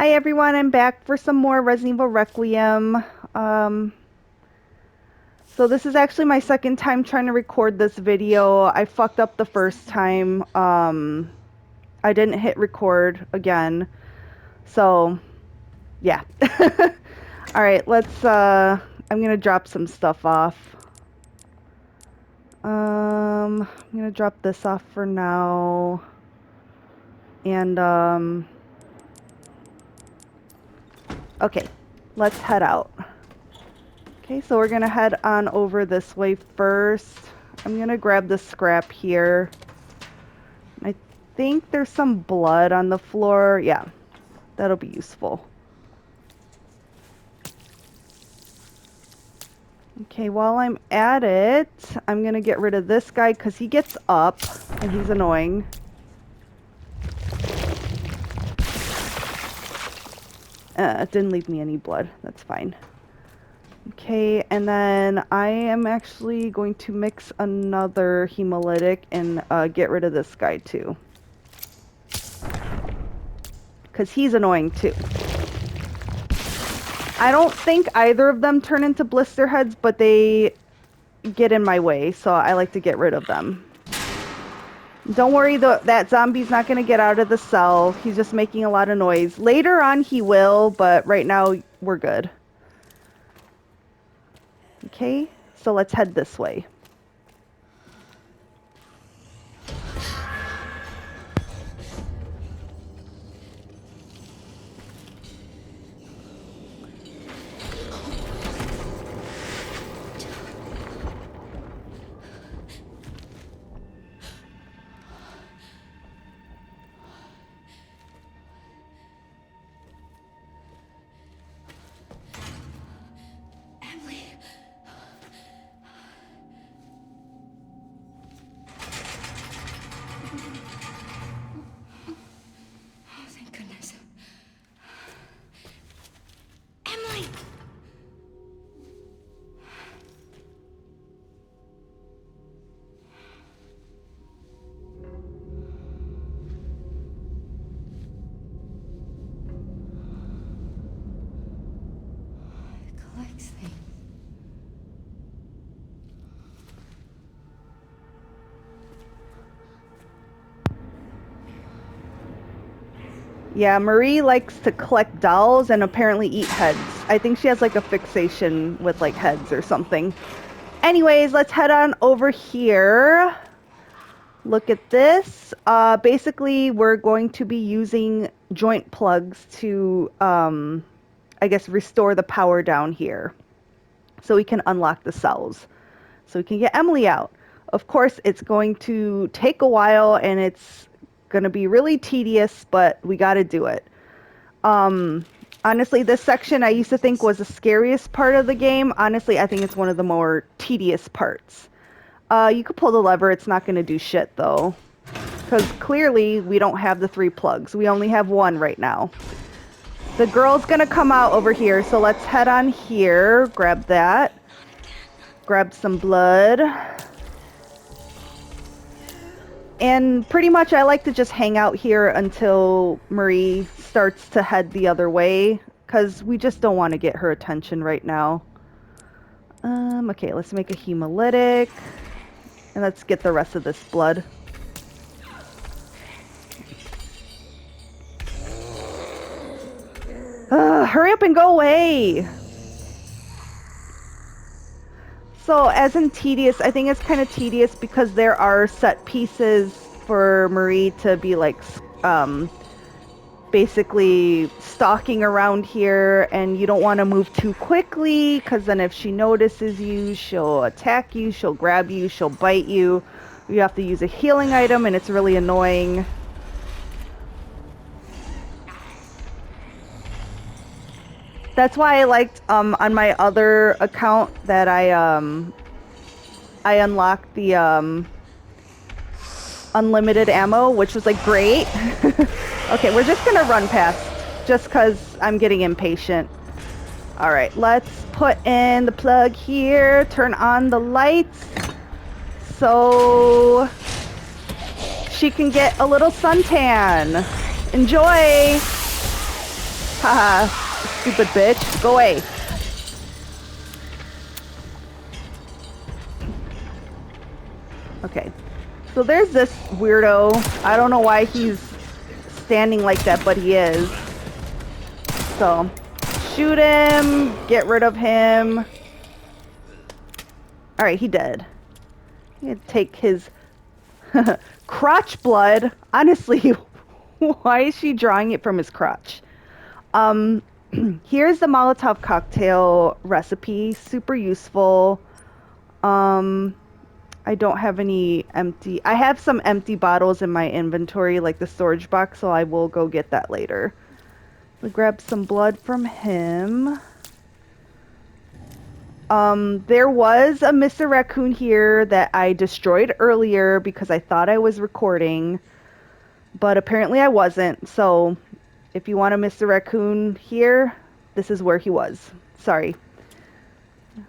Hi everyone, I'm back for some more Resident Evil Requiem. So this is actually my second time trying to record this video. I fucked up the first time. I didn't hit record again. So, yeah. Alright, I'm gonna drop some stuff off. I'm gonna drop this off for now. And, okay, let's head out. Okay, so we're gonna head on over this way first. I'm gonna grab the scrap here. I think there's some blood on the floor. Yeah, that'll be useful. Okay, while I'm at it, I'm gonna get rid of this guy because he gets up and he's annoying. It didn't leave me any blood. That's fine. Okay, and then I am actually going to mix another hemolytic and get rid of this guy too. Because he's annoying too. I don't think either of them turn into blister heads, but they get in my way, so I like to get rid of them. Don't worry, that zombie's not going to get out of the cell. He's just making a lot of noise. Later on he will, but right now we're good. Okay, so let's head this way. Yeah, Marie likes to collect dolls and apparently eat heads. I think she has like a fixation with like heads or something. Anyways, let's head on over here. Look at this. Basically, we're going to be using joint plugs to, I guess, restore the power down here. So we can unlock the cells. So we can get Emily out. Of course, it's going to take a while and it's going to be really tedious, but we got to do it. Honestly, this section I used to think was the scariest part of the game. Honestly, I think it's one of the more tedious parts. You could pull the lever. It's not going to do shit, though. Because clearly, we don't have the 3 plugs. We only have 1 right now. The girl's going to come out over here, so let's head on here. Grab that. Grab some blood. And pretty much I like to just hang out here until Marie starts to head the other way, because we just don't want to get her attention right now. Okay, let's make a hemolytic. And let's get the rest of this blood. Hurry up and go away! So, as in tedious, I think it's kind of tedious because there are set pieces for Marie to be like, basically stalking around here, and you don't want to move too quickly because then if she notices you, she'll attack you, she'll grab you, she'll bite you. You have to use a healing item, and it's really annoying. That's why I liked on my other account that I unlocked the unlimited ammo, which was like great. Okay, we're just gonna run past just because I'm getting impatient. Alright, let's put in the plug here, turn on the lights so she can get a little suntan. Enjoy! Haha, stupid bitch. Go away. Okay. So there's this weirdo. I don't know why he's standing like that, but he is. So, shoot him. Get rid of him. Alright, he dead. I'm gonna take his crotch blood. Honestly, why is she drawing it from his crotch? Here's the Molotov cocktail recipe. Super useful. I don't have any empty. I have some empty bottles in my inventory, like the storage box, so I will go get that later. We'll grab some blood from him. There was a Mr. Raccoon here that I destroyed earlier because I thought I was recording, but apparently I wasn't. So if you want a Mr. Raccoon here, this is where he was. Sorry.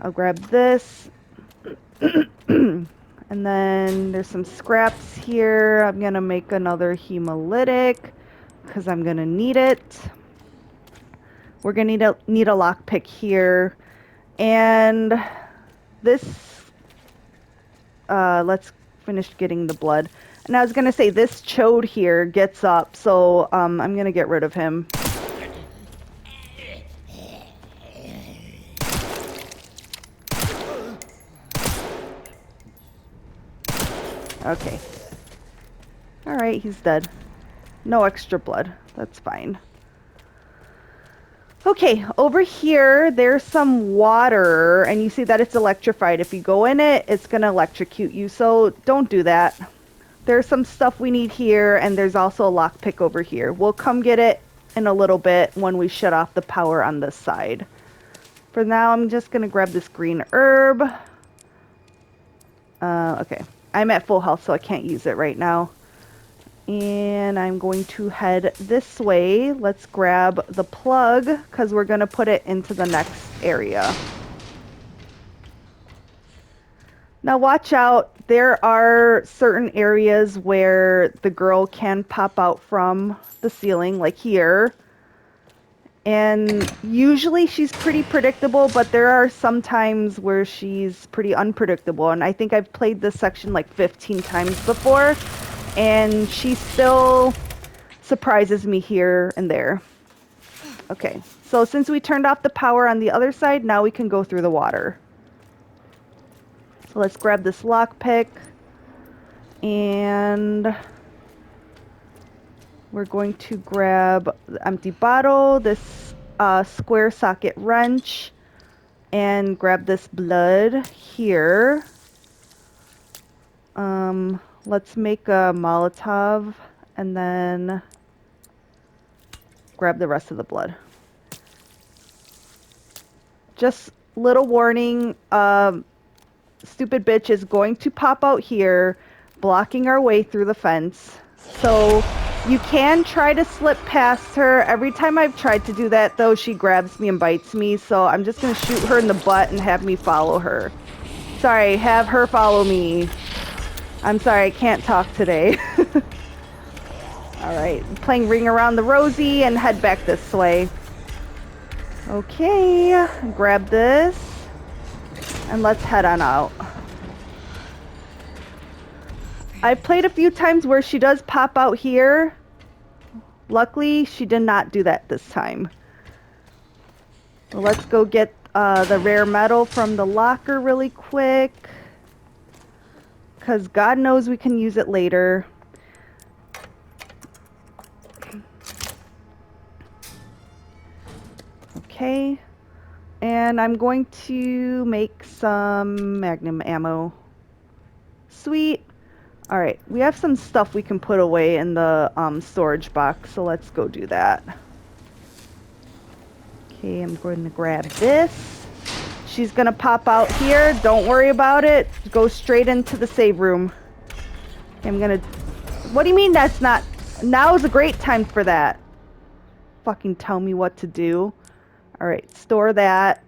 I'll grab this. And then there's some scraps here. I'm going to make another hemolytic because I'm going to need it. We're going to need a lockpick here. And this, let's finish getting the blood. And I was going to say this chode here gets up, so I'm going to get rid of him. Okay. Alright, he's dead. No extra blood. That's fine. Okay, over here, there's some water, and you see that it's electrified. If you go in it, it's going to electrocute you, so don't do that. There's some stuff we need here, and there's also a lockpick over here. We'll come get it in a little bit when we shut off the power on this side. For now, I'm just going to grab this green herb. Okay. I'm at full health, so I can't use it right now. And I'm going to head this way. Let's grab the plug, because we're going to put it into the next area. Now watch out. There are certain areas where the girl can pop out from the ceiling, like here. And usually she's pretty predictable, but there are some times where she's pretty unpredictable. And I think I've played this section like 15 times before, and she still surprises me here and there. Okay, so since we turned off the power on the other side, now we can go through the water. So let's grab this lockpick, and we're going to grab the empty bottle, this square socket wrench, and grab this blood here. Let's make a Molotov, and then grab the rest of the blood. Just little warning, stupid bitch is going to pop out here, blocking our way through the fence. So you can try to slip past her. Every time I've tried to do that, though, she grabs me and bites me. So I'm just going to shoot her in the butt and have me follow her. Sorry, have her follow me. I'm sorry, I can't talk today. Alright, playing Ring Around the Rosie and head back this way. Okay, grab this. And let's head on out. I've played a few times where she does pop out here. Luckily, she did not do that this time. Well, let's go get the rare metal from the locker really quick. Because God knows we can use it later. Okay. And I'm going to make some magnum ammo. Sweet. Alright, we have some stuff we can put away in the storage box, so let's go do that. Okay, I'm going to grab this. She's going to pop out here. Don't worry about it. Go straight into the save room. Okay, I'm going to... What do you mean that's not... Now is a great time for that. Fucking tell me what to do. Alright, store that.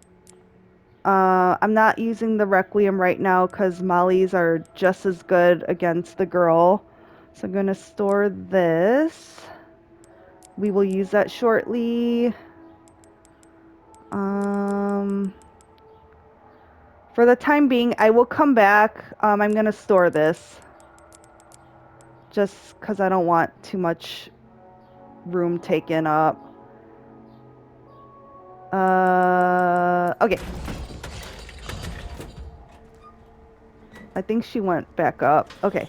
I'm not using the Requiem right now because mollies are just as good against the girl. So I'm going to store this. We will use that shortly. For the time being, I will come back. I'm going to store this. Just because I don't want too much room taken up. Okay. I think she went back up. Okay.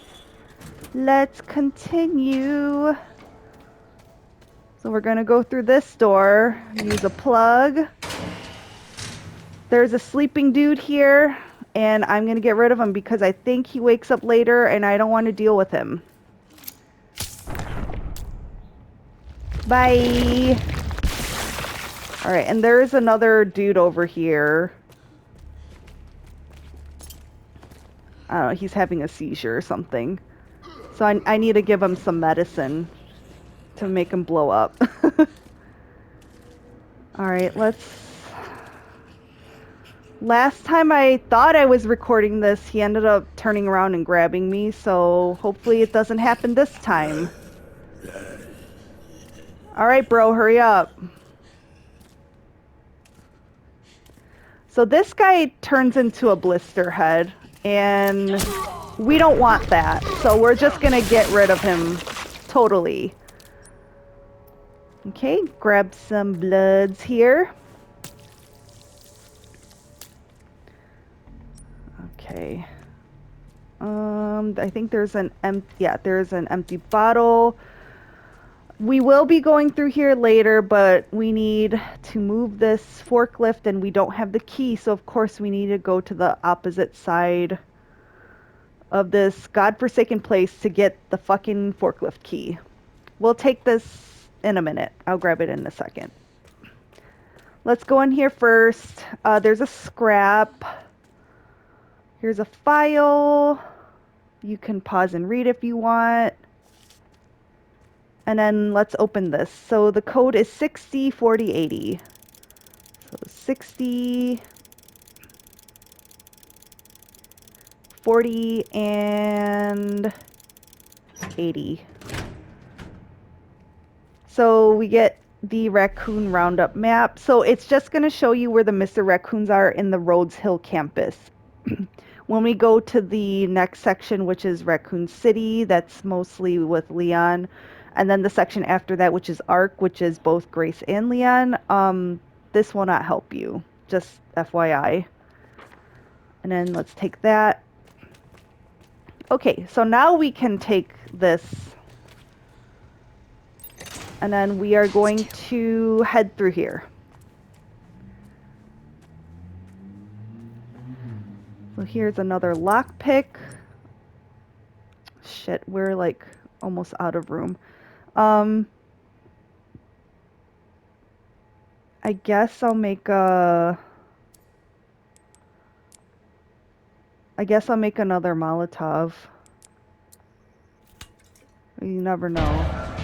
Let's continue. So we're going to go through this door. Use a plug. There's a sleeping dude here. And I'm going to get rid of him because I think he wakes up later and I don't want to deal with him. Bye. Alright, and there's another dude over here. I don't know, he's having a seizure or something. So I need to give him some medicine to make him blow up. Alright, let's... Last time I thought I was recording this, he ended up turning around and grabbing me, so hopefully it doesn't happen this time. Alright, bro, hurry up. So this guy turns into a blister head, and we don't want that, so we're just gonna get rid of him totally. Okay, grab some bloods here. Okay. I think there's an there's an empty bottle. We will be going through here later, but we need to move this forklift and we don't have the key, so of course we need to go to the opposite side of this godforsaken place to get the fucking forklift key. We'll take this in a minute. I'll grab it in a second. Let's go in here first. There's a scrap. Here's a file. You can pause and read if you want. And then let's open this. So the code is 604080. So 60, 40, and 80. So we get the Raccoon Roundup map. So it's just going to show you where the Mr. Raccoons are in the Rhodes Hill campus. When we go to the next section, which is Raccoon City, that's mostly with Leon. And then the section after that, which is Ark, which is both Grace and Leon, this will not help you. Just FYI. And then let's take that. Okay, so now we can take this. And then we are going to head through here. So here's another lockpick. Shit, we're like almost out of room. I guess I'll make a... I guess I'll make another Molotov. You never know.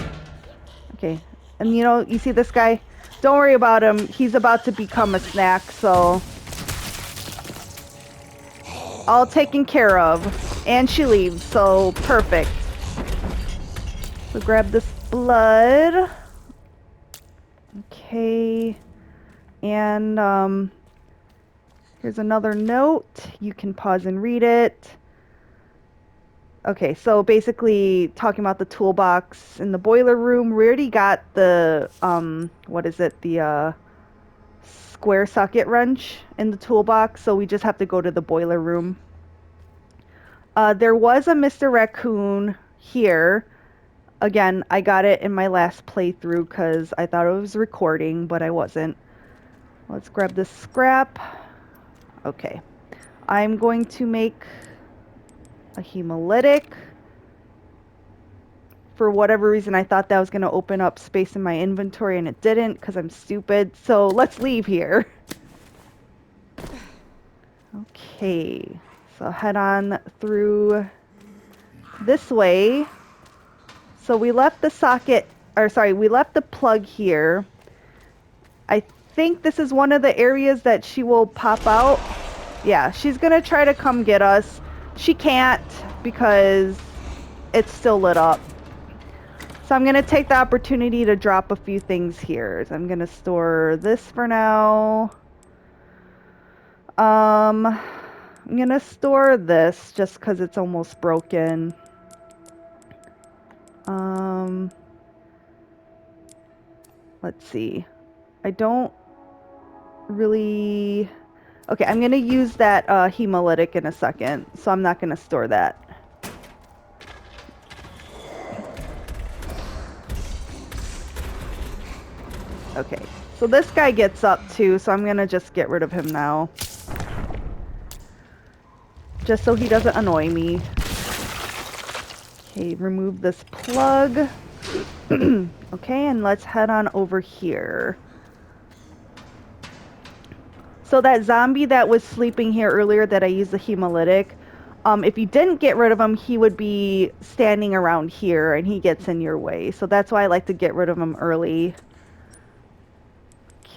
Okay, and you know, you see this guy? Don't worry about him. He's about to become a snack, so... all taken care of. And she leaves, so perfect. So grab this blood. Okay. And here's another note. You can pause and read it. Okay, so basically talking about the toolbox in the boiler room. We already got the what is it? The square socket wrench in the toolbox, so we just have to go to the boiler room. There was a Mr. Raccoon here. Again, I got it in my last playthrough because I thought it was recording, but I wasn't. Let's grab this scrap. Okay. I'm going to make a hemolytic. For whatever reason, I thought that was going to open up space in my inventory, and it didn't because I'm stupid. So let's leave here. Okay. So head on through this way. So we left the socket, or sorry, we left the plug here. I think this is one of the areas that she will pop out. Yeah, she's going to try to come get us. She can't because it's still lit up. So I'm going to take the opportunity to drop a few things here. So I'm going to store this for now. I'm going to store this just because it's almost broken. Let's see. I don't really... Okay, I'm going to use that hemolytic in a second, so I'm not going to store that. Okay, so this guy gets up too, so I'm going to just get rid of him now. Just so he doesn't annoy me. Okay, remove this plug. Okay, and let's head on over here. So that zombie that was sleeping here earlier that I used the hemolytic, if you didn't get rid of him, he would be standing around here and he gets in your way. So that's why I like to get rid of him early.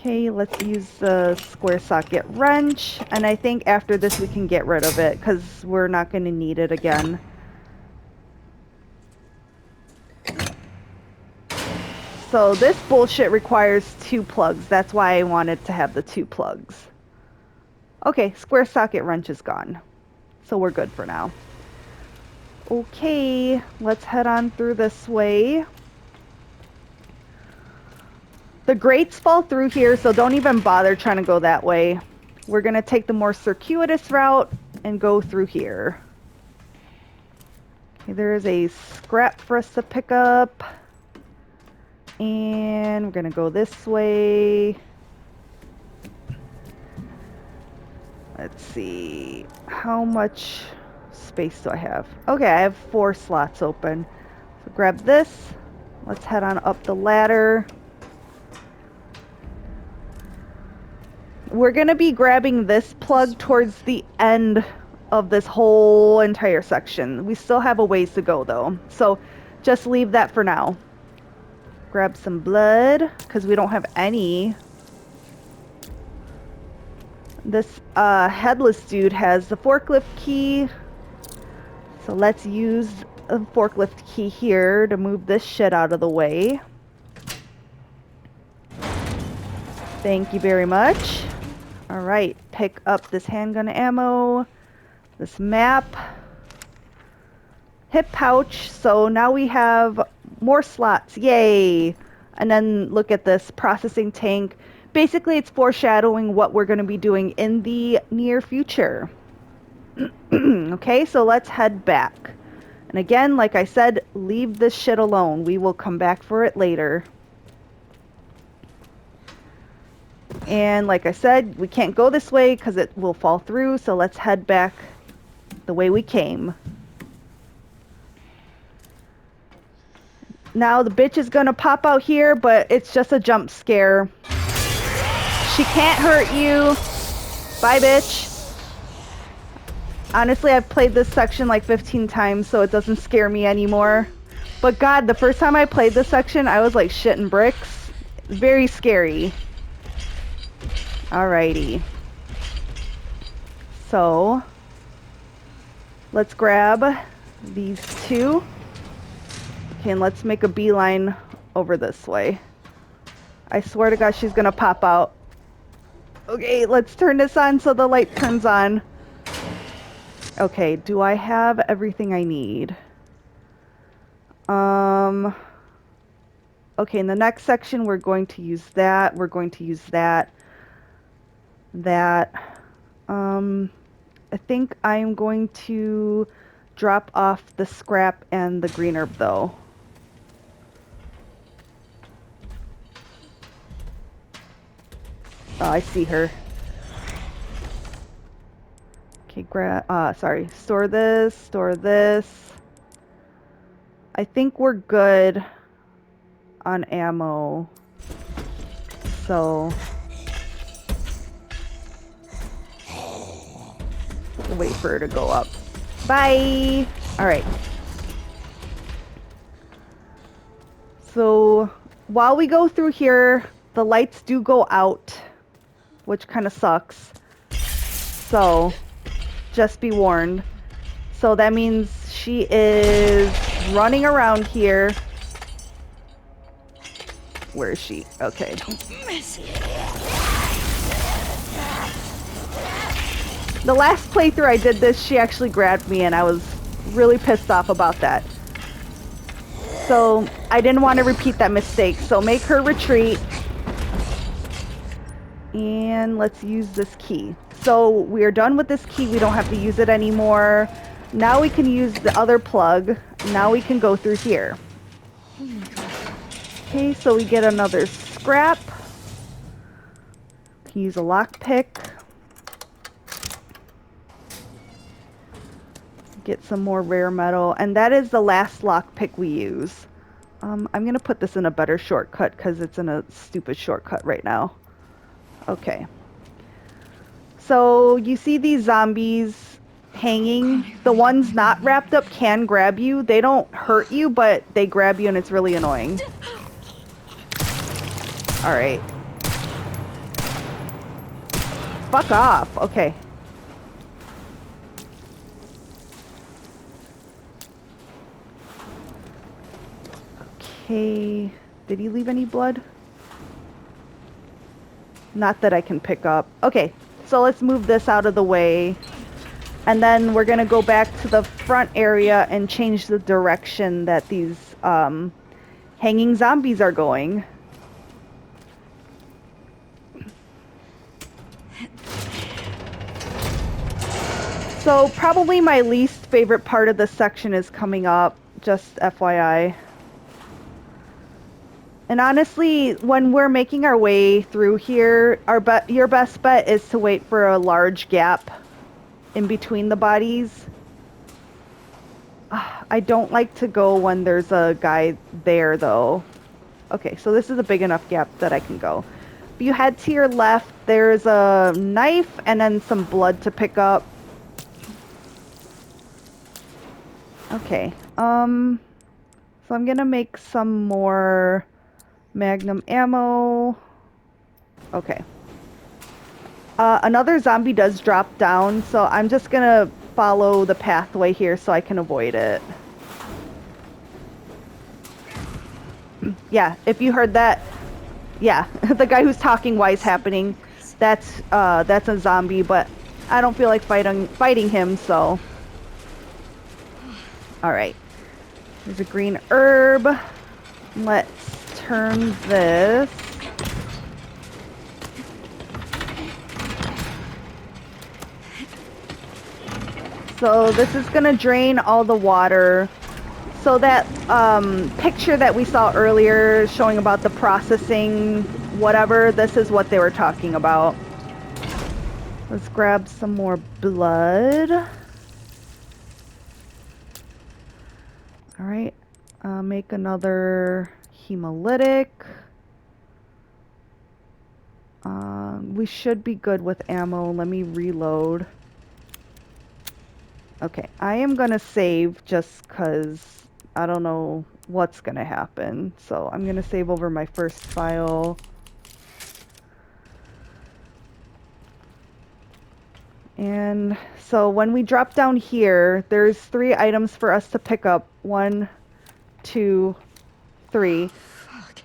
Okay, let's use the square socket wrench. And I think after this we can get rid of it because we're not going to need it again. So this bullshit requires 2 plugs. That's why I wanted to have the 2 plugs. Okay, square socket wrench is gone. So we're good for now. Okay, let's head on through this way. The grates fall through here, so don't even bother trying to go that way. We're going to take the more circuitous route and go through here. Okay, there is a scrap for us to pick up. And we're going to go this way. Let's see. How much space do I have? Okay, I have 4 slots open. So grab this. Let's head on up the ladder. We're going to be grabbing this plug towards the end of this whole entire section. We still have a ways to go though. So just leave that for now. Grab some blood because we don't have any. This headless dude has the forklift key. So let's use a forklift key here to move this shit out of the way. Thank you very much. Alright, pick up this handgun ammo, this map, hip pouch. So now we have more slots. Yay! And then look at this processing tank. Basically, it's foreshadowing what we're going to be doing in the near future. Okay, so let's head back. And again, like I said, leave this shit alone. We will come back for it later. And like I said, we can't go this way because it will fall through. So let's head back the way we came. Now the bitch is going to pop out here, but it's just a jump scare. She can't hurt you. Bye, bitch. Honestly, I've played this section like 15 times, so it doesn't scare me anymore. But God, the first time I played this section, I was like shitting bricks. Very scary. Alrighty. So, let's grab these 2. Okay, and let's make a beeline over this way. I swear to God, she's gonna pop out. Okay, let's turn this on so the light turns on. Okay, do I have everything I need? Okay, in the next section, we're going to use that. We're going to use that. I think I'm going to drop off the scrap and the green herb, though. Oh, I see her. Okay, sorry. Store this, store this. I think we're good on ammo. So... wait for her to go up. Bye! Alright. So, while we go through here, the lights do go out, which kind of sucks. So, just be warned. So that means she is running around here. Where is she? Okay. The last playthrough I did this, she actually grabbed me and I was really pissed off about that. So I didn't want to repeat that mistake. So make her retreat. And let's use this key. So we are done with this key. We don't have to use it anymore. Now we can use the other plug. Now we can go through here. Okay, so we get another scrap. We can use a lockpick. Get some more rare metal. And that is the last lockpick we use. I'm going to put this in a better shortcut because it's in a stupid shortcut right now. Okay. So you see these zombies hanging. The ones not wrapped up can grab you. They don't hurt you, but they grab you and it's really annoying. Alright. Fuck off. Okay. Okay. Did he leave any blood? Not that I can pick up. Okay. So let's move this out of the way. And then we're going to go back to the front area and change the direction that these hanging zombies are going. So probably my least favorite part of this section is coming up, just FYI. And honestly, when we're making our way through here, your best bet is to wait for a large gap in between the bodies. I don't like to go when there's a guy there, though. Okay, so this is a big enough gap that I can go. If you head to your left, there's a knife and then some blood to pick up. Okay, so I'm gonna make some more magnum ammo. Okay. Another zombie does drop down, so I'm just gonna follow the pathway here so I can avoid it. Yeah, if you heard that, yeah, the guy who's talking while it's happening, that's a zombie, but I don't feel like fighting him, so. Alright. There's a green herb. Let's turn this. So this is going to drain all the water. So that picture that we saw earlier showing about the processing, whatever, this is what they were talking about. Let's grab some more blood. Alright, make another hemolytic. We should be good with ammo. Let me reload. Okay, I am gonna save just because I don't know what's gonna happen. So I'm gonna save over my first file. And so when we drop down here, there's 3 items for us to pick up. 1, 2, 3.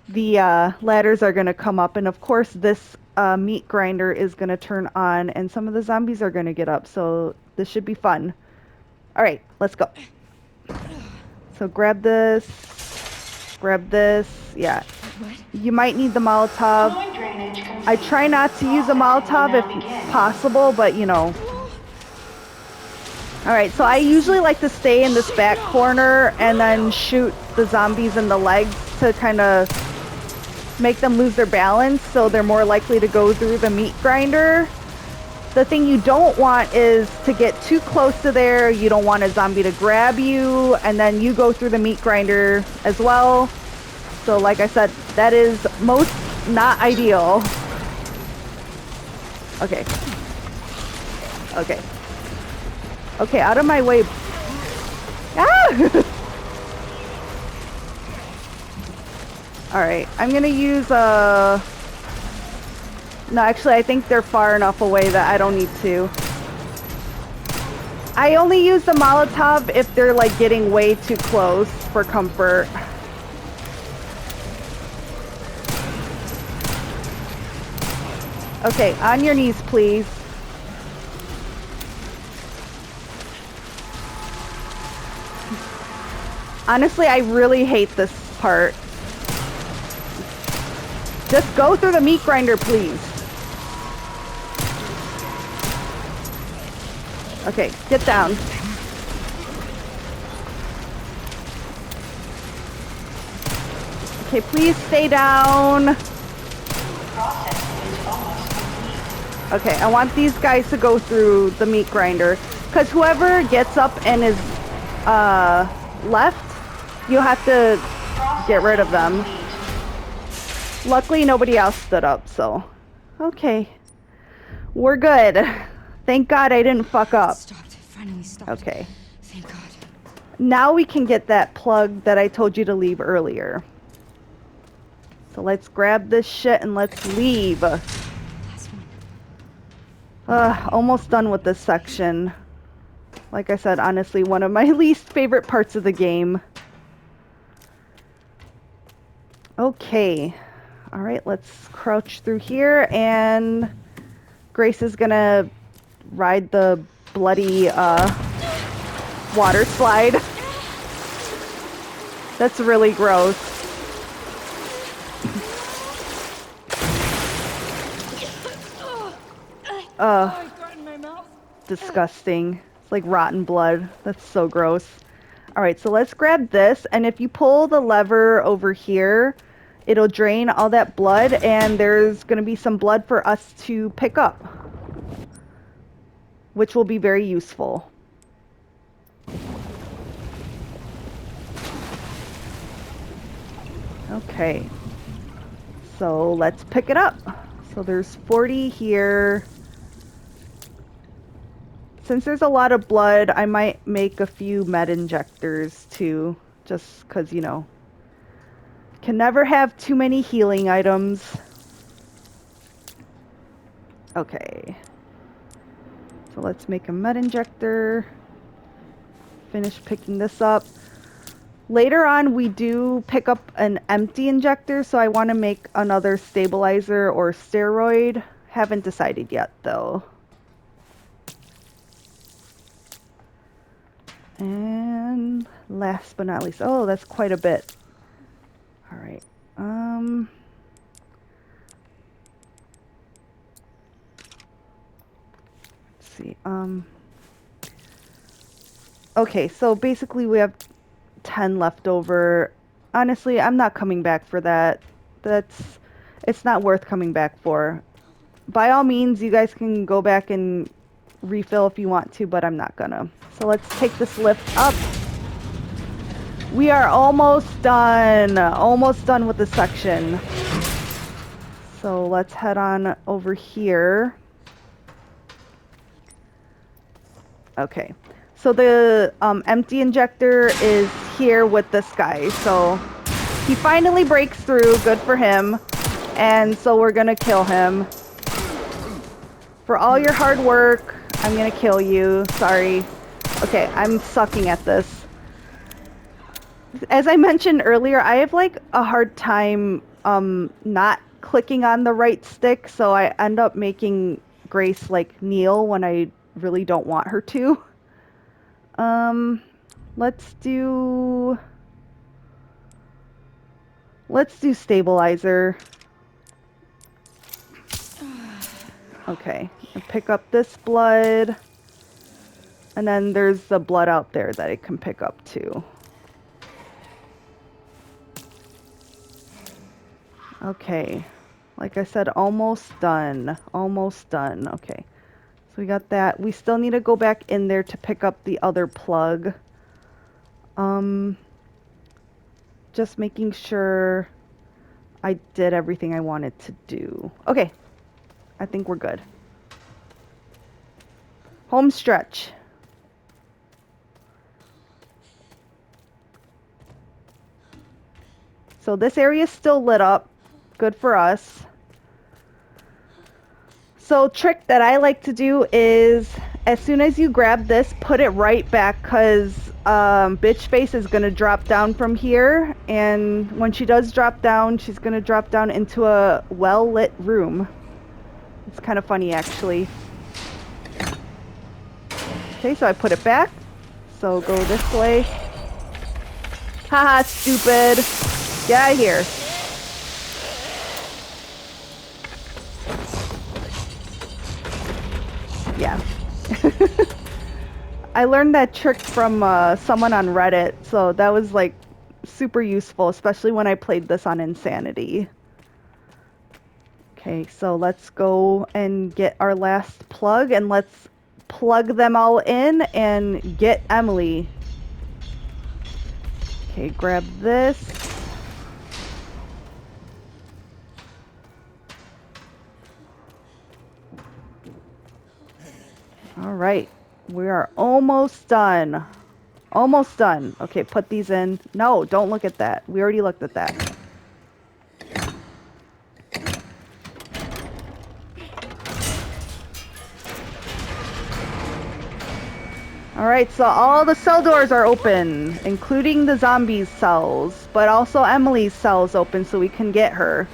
The ladders are going to come up, and of course this meat grinder is going to turn on, and some of the zombies are going to get up, so this should be fun. Alright, let's go. So grab this, yeah. You might need the Molotov. I try not to use a Molotov if possible, but you know. Alright, so I usually like to stay in this back corner and then shoot the zombies in the legs to kind of make them lose their balance so they're more likely to go through the meat grinder. The thing you don't want is to get too close to there. You don't want a zombie to grab you and then you go through the meat grinder as well. So like I said, that is most not ideal. Okay. Okay. Okay, out of my way. Ah! Alright, I'm gonna use no, actually I think they're far enough away that I don't need to. I only use the Molotov if they're like getting way too close for comfort. Okay, on your knees, please. Honestly, I really hate this part. Just go through the meat grinder, please. Okay, get down. Okay, please stay down. Okay, I want these guys to go through the meat grinder. Because whoever gets up and is left, you'll have to get rid of them. Luckily, nobody else stood up, so... Okay. We're good. Thank God I didn't fuck up. Stopped. Finally stopped. Okay. Thank God. Now we can get that plug that I told you to leave earlier. So let's grab this shit and let's leave. Last one. Almost done with this section. Like I said, honestly, one of my least favorite parts of the game. Okay. Alright, let's crouch through here, and Grace is gonna ride the bloody water slide. That's really gross. Disgusting. It's like rotten blood. That's so gross. Alright, so let's grab this, and if you pull the lever over here, it'll drain all that blood, and there's going to be some blood for us to pick up, which will be very useful. Okay, so let's pick it up. So there's 40 here. Since there's a lot of blood, I might make a few med injectors too, just because, you know, can never have too many healing items. Okay. So let's make a med injector. Finish picking this up. Later on, we do pick up an empty injector, so I want to make another stabilizer or steroid. Haven't decided yet, though. And last but not least, oh, that's quite a bit. All right. Let's see. Okay, so basically we have 10 left over. Honestly, I'm not coming back for that. It's not worth coming back for. By all means, you guys can go back and refill if you want to, but I'm not gonna. So let's take this lift up. We are almost done. Almost done with this section. So let's head on over here. Okay. So the empty injector is here with this guy. So he finally breaks through. Good for him. And so we're gonna kill him. For all your hard work, I'm gonna kill you. Sorry. Okay, I'm sucking at this. As I mentioned earlier, I have like a hard time not clicking on the right stick, so I end up making Grace like kneel when I really don't want her to. Let's do stabilizer. Okay, and pick up this blood, and then there's the blood out there that I can pick up too. Okay, like I said, almost done. Almost done. Okay, so we got that. We still need to go back in there to pick up the other plug. Just making sure I did everything I wanted to do. Okay, I think we're good. Home stretch. So this area is still lit up. Good for us. So trick that I like to do is as soon as you grab this, put it right back, because bitch face is going to drop down from here, and when she does drop down, she's going to drop down into a well-lit room. It's kind of funny, actually. Okay, so I put it back. So go this way. Haha, stupid. Get out of here. Yeah. I learned that trick from someone on Reddit, so that was like super useful, especially when I played this on Insanity. Okay, so let's go and get our last plug, and let's plug them all in and get Emily. Okay, grab this. All right, we are almost done. Almost done. Okay, put these in. No, don't look at that. We already looked at that. Alright, so all the cell doors are open, including the zombies' cells, but also Emily's cells open so we can get her.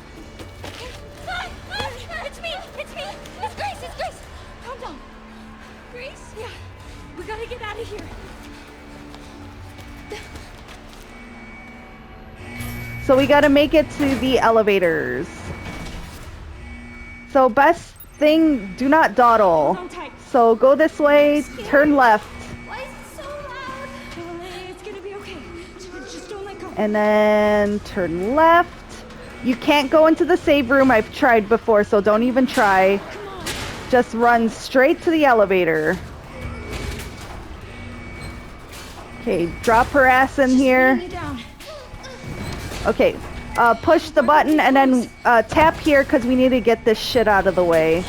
It's me! It's me! It's Grace! It's Grace! Calm down. Grace? Yeah. We gotta get out of here. So we gotta make it to the elevators. So best thing, do not dawdle. Hold on tight. So go this way, turn left, Why is it so loud? It's gonna be okay. Just don't let go. and then turn left. You can't go into the save room. I've tried before, so don't even try. Come on. Just run straight to the elevator. Okay, drop her ass in here. Lay me down. Okay, push the button and then tap here because we need to get this shit out of the way.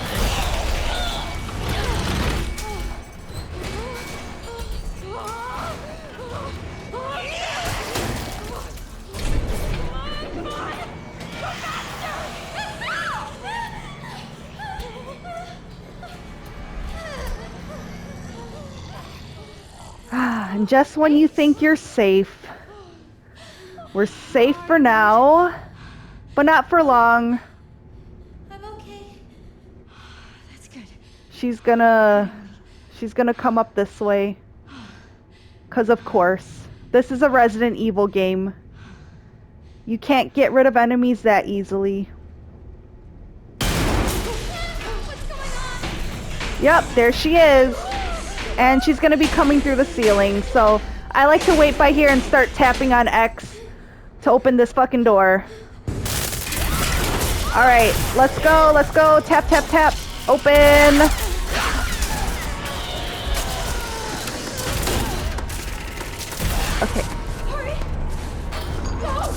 And just when you think you're safe, we're safe for now, but not for long. I'm okay. That's good. She's gonna come up this way. 'Cause of course, this is a Resident Evil game. You can't get rid of enemies that easily. What's going on? Yep, there she is. And she's gonna be coming through the ceiling, so I like to wait by here and start tapping on X to open this fucking door. Alright, let's go, let's go. Tap, tap, tap. Open. Okay. Hurry! Go!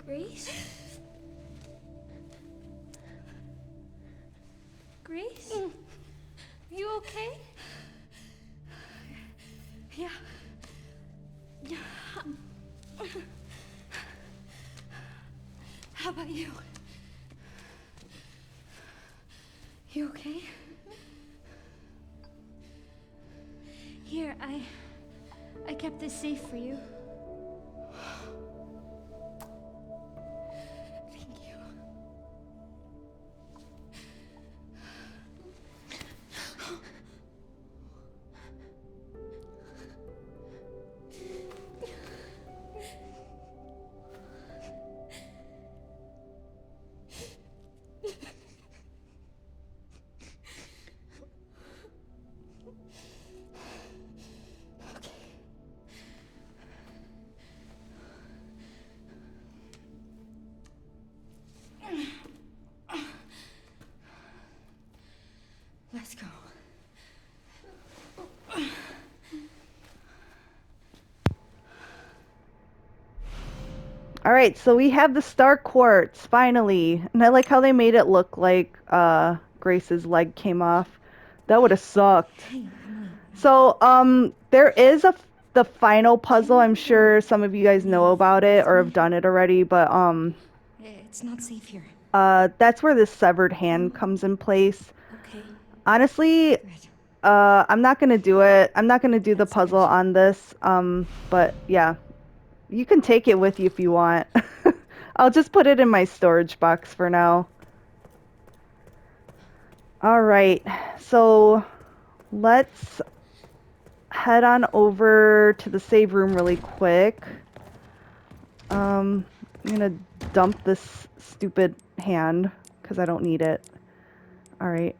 Grace? Grace? You okay? Yeah. How about you? You okay? Here, I kept this safe for you. Thank you. All right, so we have the star quartz finally, and I like how they made it look like Grace's leg came off. That would have sucked. Hey, Emily. So there is the final puzzle. I'm sure some of you guys know about it or have done it already, but It's not safe here. that's where this severed hand comes in place. Okay. Honestly, Good. I'm not gonna do it. I'm not gonna do the That's puzzle good. on this. But yeah, you can take it with you if you want. I'll just put it in my storage box for now. All right, so let's head on over to the save room really quick. I'm gonna dump this stupid hand because I don't need it. All right,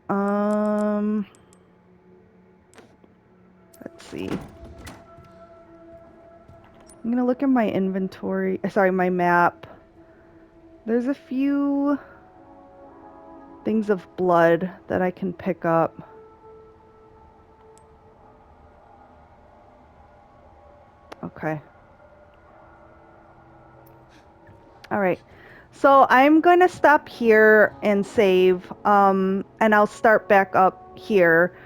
let's see. I'm gonna look at my inventory, sorry, my map. There's a few things of blood that I can pick up. Okay. All right. So I'm going to stop here and save, and I'll start back up here.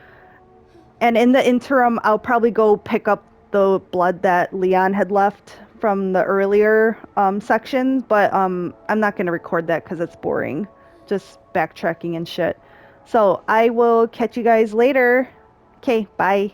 And in the interim, I'll probably go pick up the blood that Leon had left from the earlier section, but I'm not going to record that because it's boring. Just backtracking and shit. So I will catch you guys later. Okay, bye.